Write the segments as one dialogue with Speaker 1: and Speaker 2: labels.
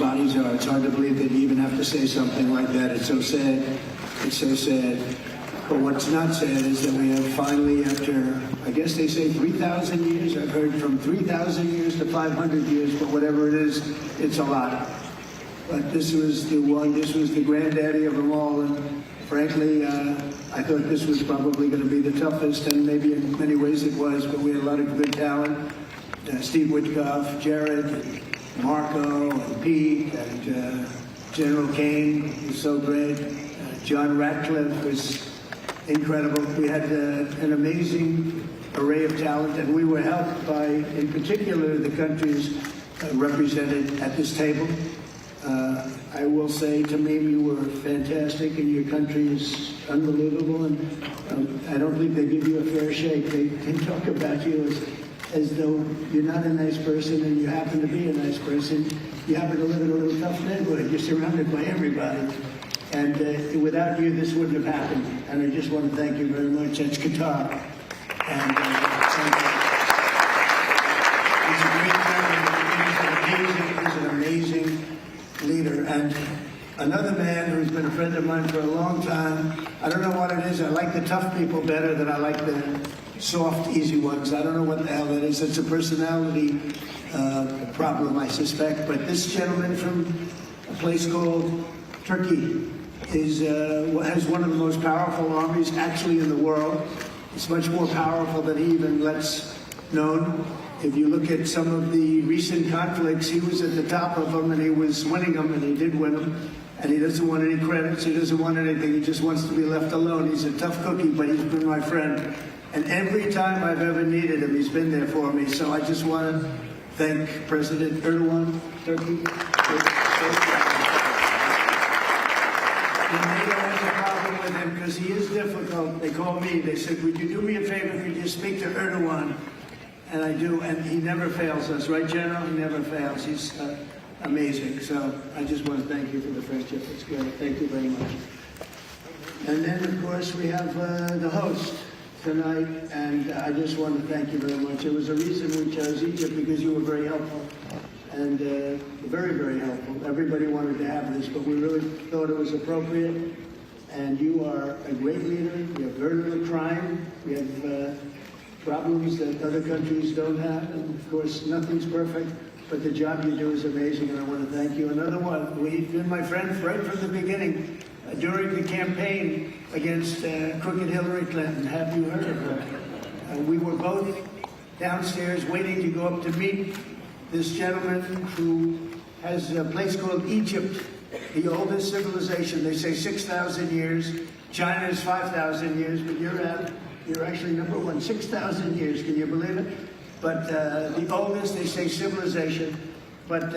Speaker 1: bodies are. It's hard to believe that you even have to say something like that. It's so sad. It's so sad. But what's not sad is that we have finally, after, I guess they say 3,000 years, I've heard from 3,000 years to 500 years, but whatever it is, it's a lot. But this was the one, this was the granddaddy of them all, and frankly, I thought this was probably going to be the toughest, and maybe in many ways it was, but we had a lot of good talent. Steve Witkoff, Jared, and Marco, and Pete, and General Kane was so great. John Ratcliffe was incredible. We had an amazing array of talent, and we were helped by, in particular, the countries represented at this table. I will say, Tamim, you were fantastic, and your country is unbelievable, and I don't think they give you a fair shake. They talk about you as though you're not a nice person, and you happen to be a nice person. You happen to live in a little tough neighborhood. You're surrounded by everybody. And without you, this wouldn't have happened. And I just want to thank you very much. That's Qatar. And he's an amazing leader. And another man who's been a friend of mine for a long time, I don't know what it is. I like the tough people better than I like the soft, easy ones. I don't know what the hell that is. It's a personality problem, I suspect. But this gentleman from a place called Turkey has one of the most powerful armies actually in the world. It's much more powerful than he even lets known. If you look at some of the recent conflicts, he was at the top of them, and he was winning them, and he did win them. And he doesn't want any credits. He doesn't want anything. He just wants to be left alone. He's a tough cookie, but he's been my friend. And every time I've ever needed him, he's been there for me. So I just want to thank President Erdogan, Turkey. And NATO has a problem with him because he is difficult. They called me. They said, would you do me a favor? Could you speak to Erdogan? And I do. And he never fails us. Right, General? He never fails. He's amazing. So I just want to thank you for the friendship. It's great. Thank you very much. And then, of course, we have the host tonight. And I just want to thank you very much. There was a reason we chose Egypt, because you were very helpful. And very, very helpful. Everybody wanted to have this, but we really thought it was appropriate. And you are a great leader. You have very little crime. We have problems that other countries don't have. And of course, nothing's perfect, but the job you do is amazing, and I want to thank you. Another one, we've been my friend right from the beginning. During the campaign against crooked Hillary Clinton, have you heard of her? We were both downstairs waiting to go up to meet this gentleman who has a place called Egypt, the oldest civilization. They say 6,000 years. China is 5,000 years, but you're actually number one. 6,000 years, can you believe it? But the oldest, they say, civilization. But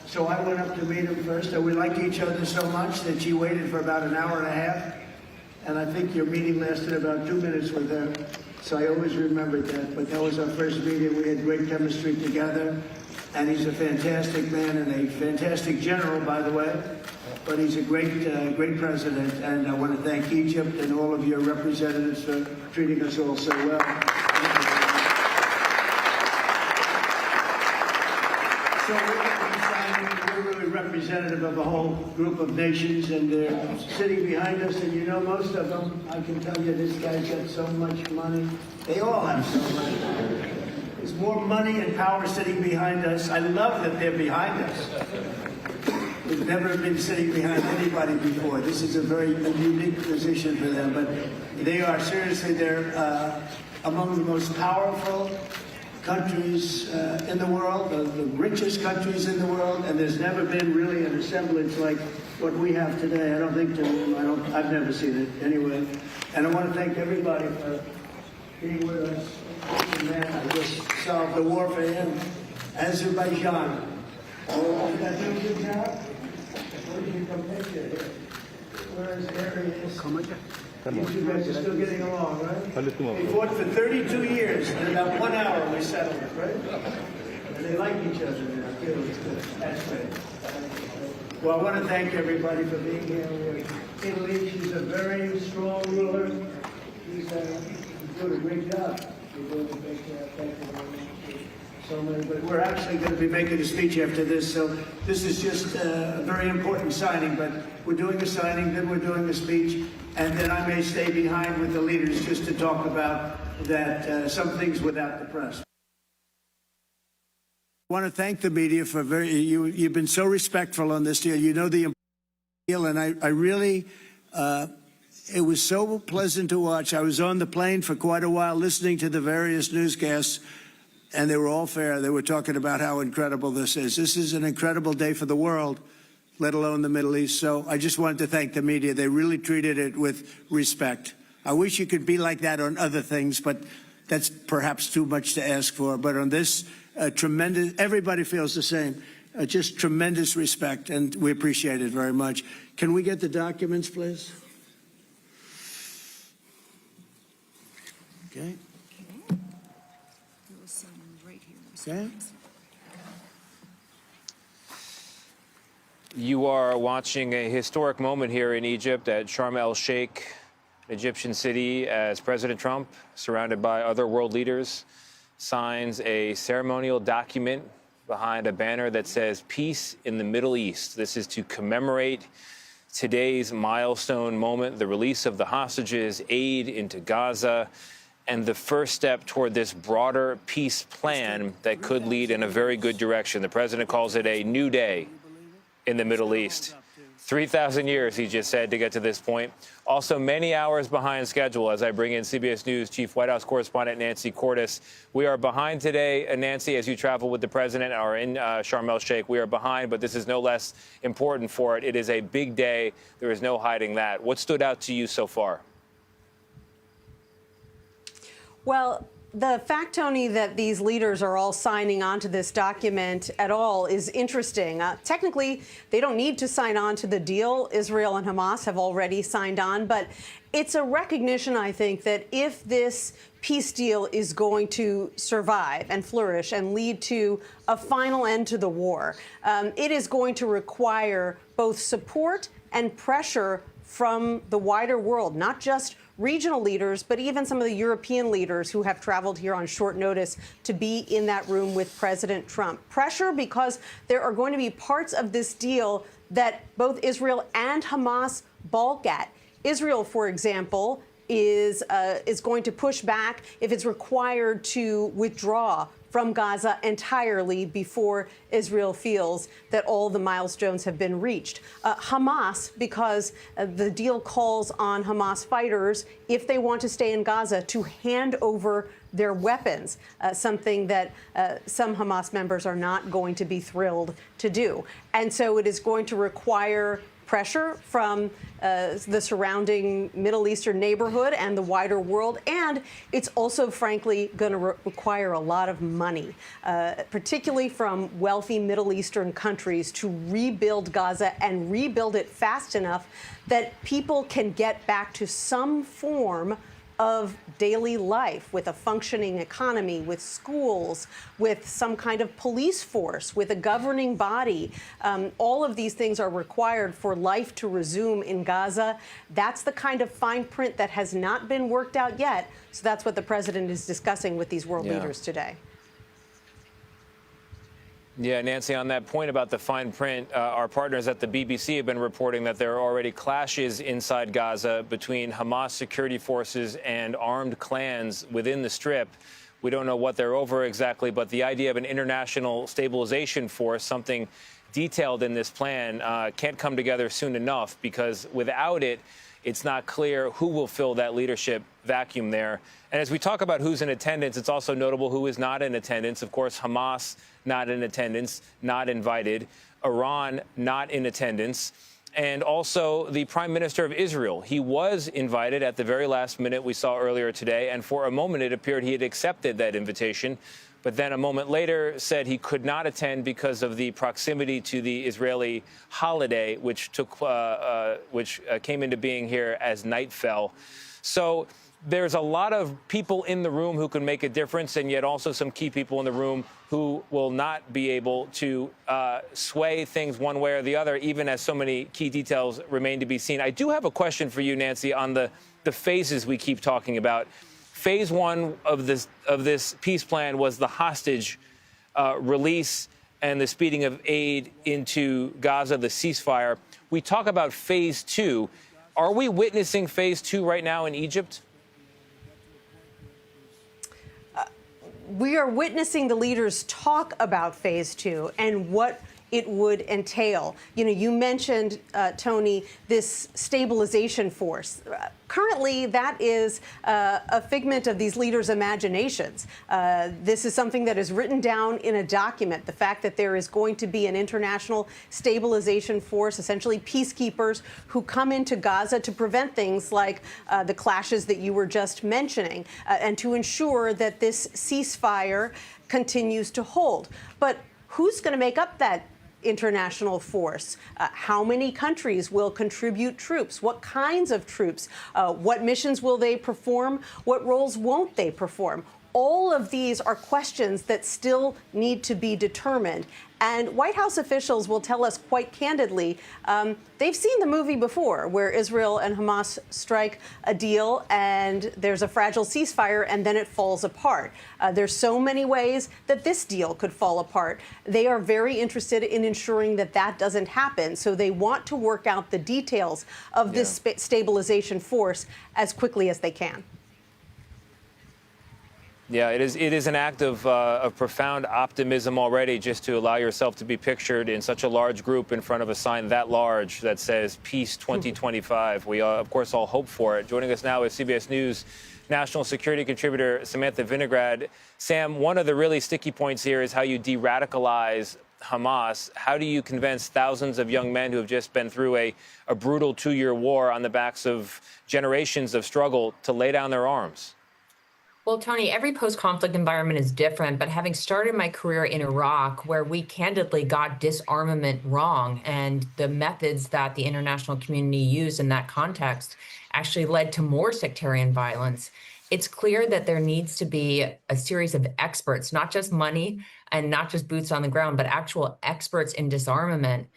Speaker 1: so I went up to meet him first, and we liked each other so much that she waited for about an hour and a half. And I think your meeting lasted about 2 minutes with her. So I always remembered that. But that was our first meeting. We had great chemistry together. And he's a fantastic man and a fantastic general, by the way. But he's a great, great president. And I want to thank Egypt and all of your representatives for treating us all so well. So we're really representative of a whole group of nations, and they're sitting behind us, and you know most of them. I can tell you this guy's got so much money. They all have so much money. There's more money and power sitting behind us. I love that they're behind us. We've never been sitting behind anybody before. This is a very unique position for them, but they are seriously, they're among the most powerful countries in the world, the richest countries in the world, and there's never been really an assemblage like what we have today. I don't think I've never seen it anyway. And I want to thank everybody for being with us. Man, I just solved the war for him. Azerbaijan. Oh, did I do a good job? Where did you come picture here? Where is areas? You guys are still getting along, right? We fought for 32 years, and in about 1 hour we settled it, right? And they like each other now, too. That's great. Well, I want to thank everybody for being here. Italy, she's a very strong ruler. She's doing a great job. You're doing a great job. Thank you very much. So we're actually going to be making a speech after this. So this is just a very important signing. But we're doing a signing, then we're doing a speech, and then I may stay behind with the leaders just to talk about that some things without the press. I want to thank the media for you've been so respectful on this deal. You know the deal, and I really. It was so pleasant to watch. I was on the plane for quite a while listening to the various newscasts, and they were all fair. They were talking about how incredible this is. This is an incredible day for the world, let alone the Middle East. So I just wanted to thank the media. They really treated it with respect. I wish you could be like that on other things, but that's perhaps too much to ask for. But on this, tremendous, everybody feels the same. Just tremendous respect, and we appreciate it very much. Can we get the documents, please? Okay. Okay.
Speaker 2: You are watching a historic moment here in Egypt at Sharm el-Sheikh, Egyptian city, as President Trump, surrounded by other world leaders, signs a ceremonial document behind a banner that says "Peace in the Middle East." This is to commemorate today's milestone moment, the release of the hostages, aid into Gaza, and the first step toward this broader peace plan that could lead in a very good direction. The president calls it a new day in the Middle East. 3,000 years, he just said, to get to this point. Also, many hours behind schedule as I bring in CBS News Chief White House correspondent Nancy Cordes. We are behind today, Nancy, as you travel with the president or in Sharm el-Sheikh. We are behind, but this is no less important for it. It is a big day. There is no hiding that. What stood out to you so far?
Speaker 3: Well, the fact, Tony, that these leaders are all signing on to this document at all is interesting. Technically, they don't need to sign on to the deal. Israel and Hamas have already signed on. But it's a recognition, I think, that if this peace deal is going to survive and flourish and lead to a final end to the war, it is going to require both support and pressure from the wider world, not just regional leaders, but even some of the European leaders who have traveled here on short notice to be in that room with President Trump. Pressure because there are going to be parts of this deal that both Israel and Hamas balk at. Israel, for example, is going to push back if it's required to withdraw from Gaza entirely before Israel feels that all the milestones have been reached. Hamas, because the deal calls on Hamas fighters, if they want to stay in Gaza, to hand over their weapons, something that some Hamas members are not going to be thrilled to do. And so it is going to require pressure from the surrounding Middle Eastern neighborhood and the wider world. And it's also, frankly, going to require a lot of money, particularly from wealthy Middle Eastern countries, to rebuild Gaza and rebuild it fast enough that people can get back to some form of daily life, with a functioning economy, with schools, with some kind of police force, with a governing body. All of these things are required for life to resume in Gaza. That's the kind of fine print that has not been worked out yet. So that's what the president is discussing with these world leaders today.
Speaker 2: Yeah, Nancy, on that point about the fine print, our partners at the BBC have been reporting that there are already clashes inside Gaza between Hamas security forces and armed clans within the Strip. We don't know what they're over exactly, but the idea of an international stabilization force, something detailed in this plan, can't come together soon enough, because without it, it's not clear who will fill that leadership vacuum there. And as we talk about who's in attendance, it's also notable who is not in attendance. Of course, Hamas not in attendance, not invited. Iran not in attendance. And also the Prime Minister of Israel. He was invited at the very last minute, we saw earlier today, and for a moment it appeared he had accepted that invitation, but then a moment later said he could not attend because of the proximity to the Israeli holiday, which came into being here as night fell. So there's a lot of people in the room who can make a difference, and yet also some key people in the room who will not be able to sway things one way or the other, even as so many key details remain to be seen. I do have a question for you, Nancy, on the phases we keep talking about. Phase one of this peace plan was the hostage release and the speeding of aid into Gaza, the ceasefire. We talk about phase 2. Are we witnessing phase 2 right now in Egypt?
Speaker 3: We are witnessing the leaders talk about phase 2 and what it would entail. You know, you mentioned, Tony, this stabilization force. Currently, that is a figment of these leaders' imaginations. This is something that is written down in a document. The fact that there is going to be an international stabilization force, essentially peacekeepers who come into Gaza to prevent things like the clashes that you were just mentioning, and to ensure that this ceasefire continues to hold. But who's going to make up that international force? How many countries will contribute troops? What kinds of troops? What missions will they perform? What roles won't they perform? All of these are questions that still need to be determined. And White House officials will tell us quite candidly, they've seen the movie before where Israel and Hamas strike a deal and there's a fragile ceasefire and then it falls apart. There's so many ways that this deal could fall apart. They are very interested in ensuring that that doesn't happen. So they want to work out the details of this stabilization force as quickly as they can.
Speaker 2: Yeah, it is an act of profound optimism already, just to allow yourself to be pictured in such a large group in front of a sign that large that says Peace 2025. We, of course, all hope for it. Joining us now is CBS News national security contributor Samantha Vinograd. Sam, one of the really sticky points here is how you de-radicalize Hamas. How do you convince thousands of young men who have just been through a brutal 2-year war on the backs of generations of struggle to lay down their arms?
Speaker 4: Well, Tony, every post-conflict environment is different, but having started my career in Iraq, where we candidly got disarmament wrong, and the methods that the international community used in that context actually led to more sectarian violence, it's clear that there needs to be a series of experts, not just money and not just boots on the ground, but actual experts in disarmament,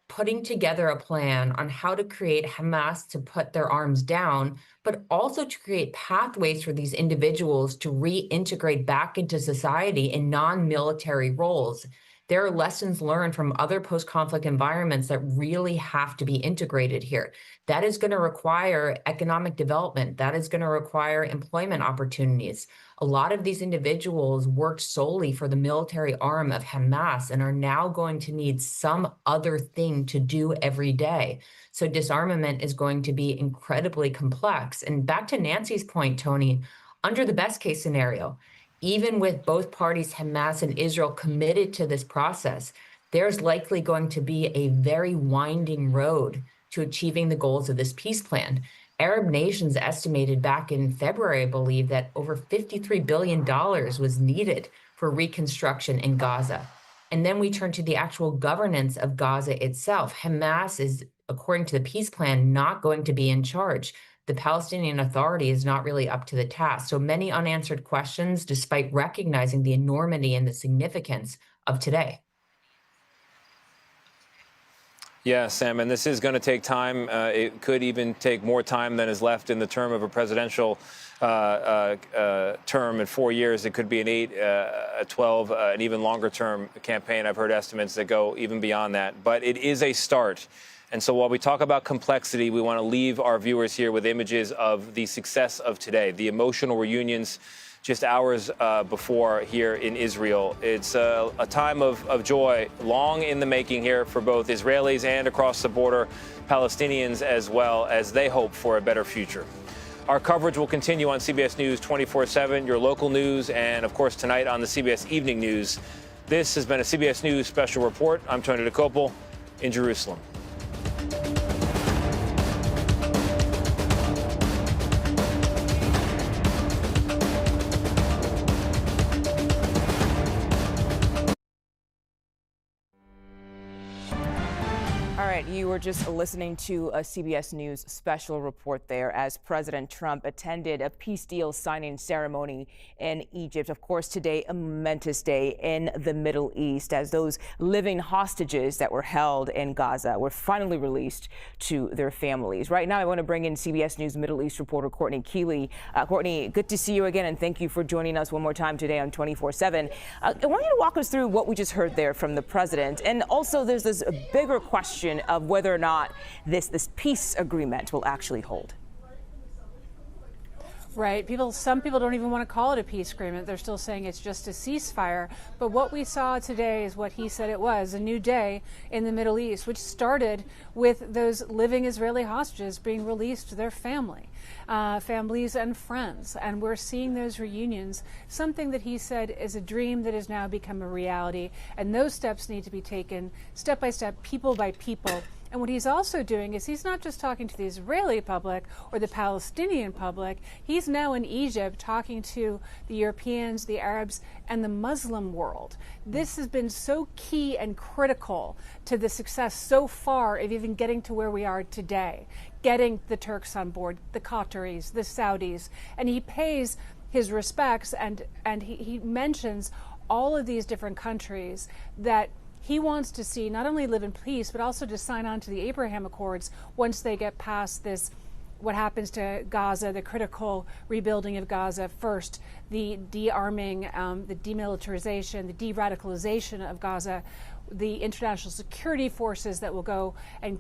Speaker 4: putting together a plan on how to create Hamas to put their arms down, but also to create pathways for these individuals to reintegrate back into society in non-military roles. There are lessons learned from other post-conflict environments that really have to be integrated here. That is going to require economic development. That is going to require employment opportunities. A lot of these individuals worked solely for the military arm of Hamas and are now going to need some other thing to do every day. So disarmament is going to be incredibly complex. And back to Nancy's point, Tony, under the best case scenario, even with both parties, Hamas and Israel, committed to this process, there's likely going to be a very winding road to achieving the goals of this peace plan. Arab nations estimated back in February, I believe, that over $53 billion was needed for reconstruction in Gaza. And then we turn to the actual governance of Gaza itself. Hamas is, according to the peace plan, not going to be in charge. The Palestinian Authority is not really up to the task. So many unanswered questions, despite recognizing the enormity and the significance of today.
Speaker 2: Yeah, Sam, and this is going to take time. It could even take more time than is left in the term of a presidential term in 4 years. It could be an 8, a 12, an even longer term campaign. I've heard estimates that go even beyond that. But it is a start. And so while we talk about complexity, we want to leave our viewers here with images of the success of today, the emotional reunions just hours before here in Israel. It's a time of joy, long in the making here for both Israelis and across the border, Palestinians as well, as they hope for a better future. Our coverage will continue on CBS News 24/7, your local news, and of course tonight on the CBS Evening News. This has been a CBS News special report. I'm Tony DeCopel in Jerusalem.
Speaker 3: All
Speaker 5: right, you were just listening to a CBS News special report there as President Trump attended a peace deal signing ceremony in Egypt. Of course, today, a momentous day in the Middle East as those living hostages that were held in Gaza were finally released to their families. Right now, I want to bring in CBS News Middle East reporter Courtney Keeley. Courtney, good to see you again, and thank you for joining us one more time today on 24/7. I want you to walk us through what we just heard there from the president, and also there's this bigger question of whether or not this peace agreement will actually hold.
Speaker 6: Right. Some people don't even want to call it a peace agreement. They're still saying it's just a ceasefire. But what we saw today is what he said it was, a new day in the Middle East, which started with those living Israeli hostages being released to their families and friends. And we're seeing those reunions, something that he said is a dream that has now become a reality. And those steps need to be taken step by step, people by people. And what he's also doing is he's not just talking to the Israeli public or the Palestinian public. He's now in Egypt talking to the Europeans, the Arabs, and the Muslim world. This has been so key and critical to the success so far of even getting to where we are today, getting the Turks on board, the Qataris, the Saudis. And he pays his respects and he mentions all of these different countries that he wants to see not only live in peace, but also to sign on to the Abraham Accords once they get past this, what happens to Gaza, the critical rebuilding of Gaza first, the de-arming, the demilitarization, the de-radicalization of Gaza, the international security forces that will go and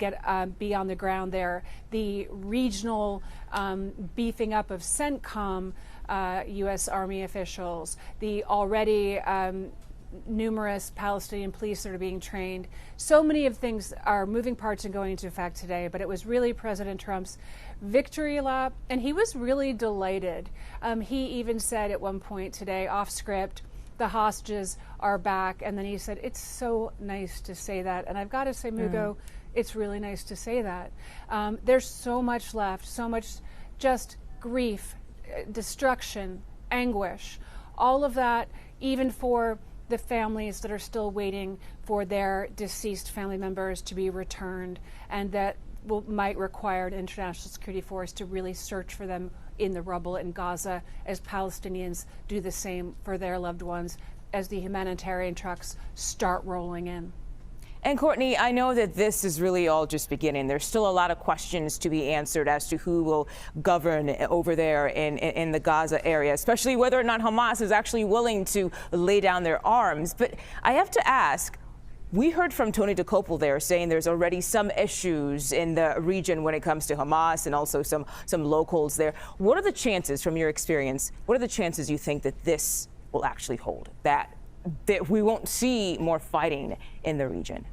Speaker 6: be on the ground there, the regional beefing up of CENTCOM, U.S. Army officials, the already numerous Palestinian police that are being trained. So many of things are moving parts and going into effect today, but it was really President Trump's victory lap, and he was really delighted. He even said at one point today, off script, the hostages are back, and then he said, it's so nice to say that. And I've got to say, Mugo, it's really nice to say that. There's so much left, so much just grief, destruction, anguish, all of that, even for the families that are still waiting for their deceased family members to be returned, and that might require an international security force to really search for them in the rubble in Gaza, as Palestinians do the same for their loved ones as the humanitarian trucks start rolling in.
Speaker 5: And Courtney, I know that this is really all just beginning. There's still a lot of questions to be answered as to who will govern over there in the Gaza area, especially whether or not Hamas is actually willing to lay down their arms. But I have to ask, we heard from Tony DeCopel there saying there's already some issues in the region when it comes to Hamas and also some locals there. What are the chances, from your experience, what are the chances you think that this will actually hold, that we won't see more fighting in the region?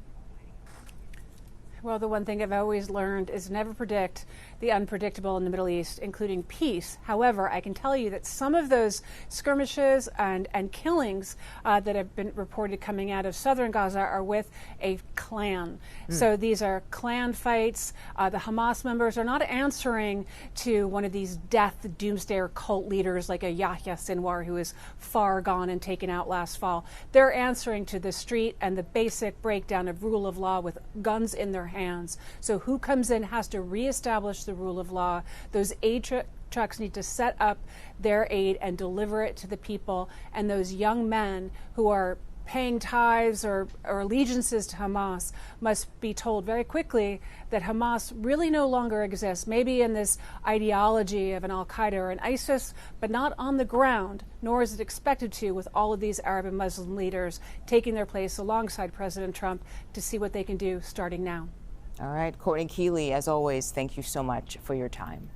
Speaker 6: Well, the one thing I've always learned is never predict the unpredictable in the Middle East, including peace. However, I can tell you that some of those skirmishes and killings that have been reported coming out of southern Gaza are with a clan. So these are clan fights. The Hamas members are not answering to one of these death doomsday cult leaders like a Yahya Sinwar, who is far gone and taken out last fall. They're answering to the street and the basic breakdown of rule of law with guns in their hands. So who comes in has to reestablish the rule of law. Those aid trucks need to set up their aid and deliver it to the people. And those young men who are paying tithes or allegiances to Hamas must be told very quickly that Hamas really no longer exists, maybe in this ideology of an Al-Qaeda or an ISIS, but not on the ground, nor is it expected to, with all of these Arab and Muslim leaders taking their place alongside President Trump to see what they can do starting now.
Speaker 5: All right, Courtney Keeley, as always, thank you so much for your time.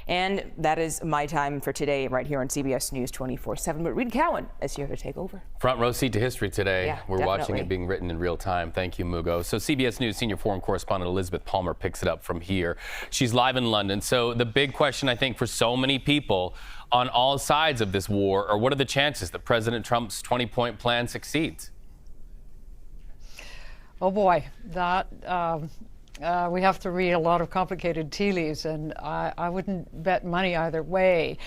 Speaker 5: And that is my time for today right here on CBS News 24/7. But Reed Cowan is here to take over.
Speaker 7: Front row seat to history today.
Speaker 5: Yeah,
Speaker 7: We're
Speaker 5: definitely
Speaker 7: watching it being written in real time. Thank you, Mugo. So CBS News senior foreign correspondent Elizabeth Palmer picks it up from here. She's live in London. So the big question, I think, for so many people on all sides of this war are what are the chances that President Trump's 20-point plan succeeds?
Speaker 8: Oh, boy, that we have to read a lot of complicated tea leaves, and I wouldn't bet money either way.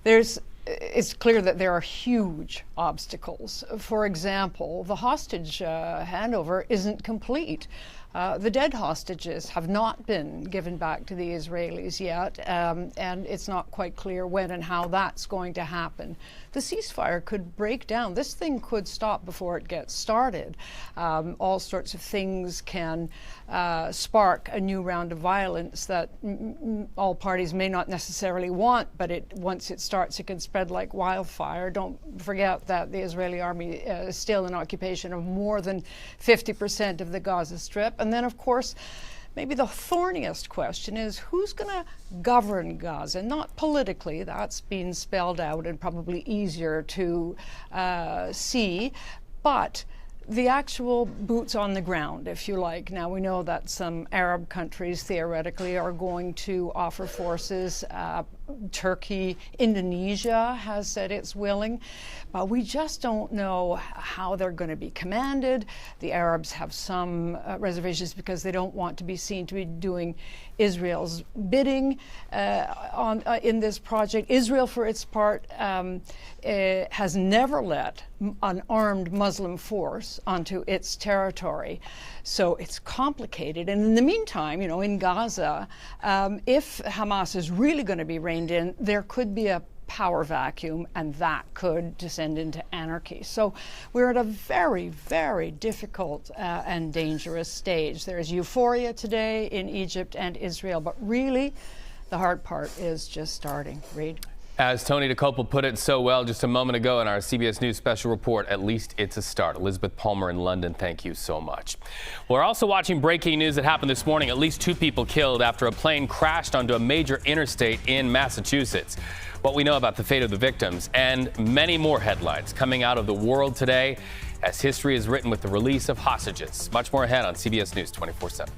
Speaker 8: There's it's clear that there are huge obstacles. For example, the hostage handover isn't complete. The dead hostages have not been given back to the Israelis yet, and it's not quite clear when and how that's going to happen. The ceasefire could break down. This thing could stop before it gets started. All sorts of things can spark a new round of violence that all parties may not necessarily want, but once it starts, it can spread like wildfire. Don't forget that the Israeli army is still in occupation of more than 50% of the Gaza Strip. And then, of course, maybe the thorniest question is who's going to govern Gaza? Not politically, that's been spelled out and probably easier to see, but the actual boots on the ground, if you like. Now, we know that some Arab countries theoretically are going to offer forces. Turkey, Indonesia has said it's willing, but we just don't know how they're going to be commanded. The Arabs have some reservations because they don't want to be seen to be doing Israel's bidding in this project. Israel, for its part, has never let an armed Muslim force onto its territory. So it's complicated. And in the meantime, you know, in Gaza, if Hamas is really going to be reined in, there could be a power vacuum, and that could descend into anarchy. So we're at a very, very difficult and dangerous stage. There is euphoria today in Egypt and Israel, but really the hard part is just starting. Reid?
Speaker 7: As Tony DeCopel put it so well just a moment ago in our CBS News special report, at least it's a start. Elizabeth Palmer in London, thank you so much. We're also watching breaking news that happened this morning. At least 2 people killed after a plane crashed onto a major interstate in Massachusetts. What we know about the fate of the victims and many more headlines coming out of the world today as history is written with the release of hostages. Much more ahead on CBS News 24/7.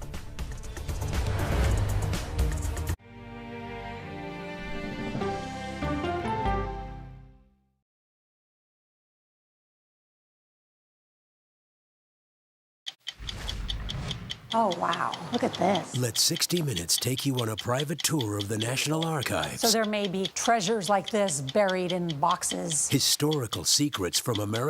Speaker 9: Oh, wow. Look at this.
Speaker 10: Let 60 Minutes take you on a private tour of the National Archives.
Speaker 9: So there may be treasures like this buried in boxes.
Speaker 10: Historical secrets from America.